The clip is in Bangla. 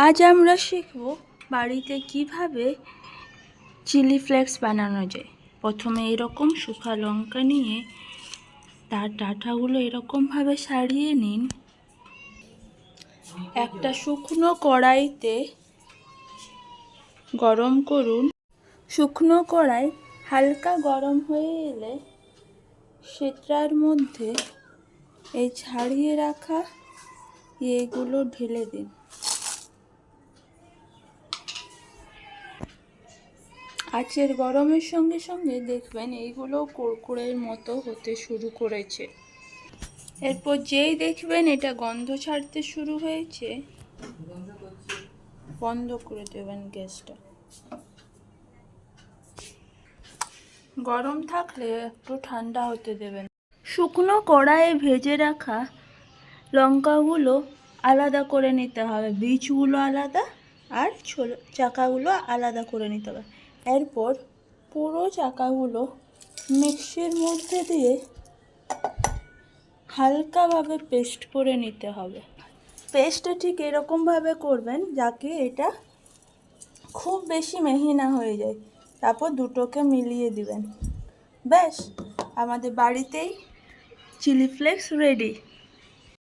আজ আমরা শিখব বাড়িতে কিভাবে চিলি ফ্লেক্স বানানো যায়। প্রথমে এরকম শুকনো লঙ্কা নিয়ে তার ডাঁটাগুলো এরকমভাবে ছাড়িয়ে নিন। একটা শুকনো কড়াইতে গরম করুন। শুকনো কড়াই হালকা গরম হয়ে এলে সেটার মধ্যে এই ছাড়িয়ে রাখা এগুলো ঢেলে দিন। আঁচের গরমের সঙ্গে সঙ্গে দেখবেন এইগুলো কুরকুরের মতো হতে শুরু করেছে। এরপর যেই দেখবেন এটা গন্ধ ছাড়তে শুরু হয়েছে, বন্ধ করে দেবেন গ্যাসটা। গরম থাকলে একটু ঠান্ডা হতে দেবেন। শুকনো কড়াইয়ে ভেজে রাখা লঙ্কাগুলো আলাদা করে নিতে হবে, বীজগুলো আলাদা আর চাকাগুলো আলাদা করে নিতে হবে। এরপর পুরো চাকাগুলো মিক্সির মধ্যে দিয়ে হালকাভাবে পেস্ট করে নিতে হবে। পেস্টটা ঠিক এরকমভাবে করবেন যাতে এটা খুব বেশি মিহি না হয়ে যায়। তারপর দুটোকে মিলিয়ে দিবেন। ব্যাস, আমাদের বাড়িতেই চিলি ফ্লেক্স রেডি।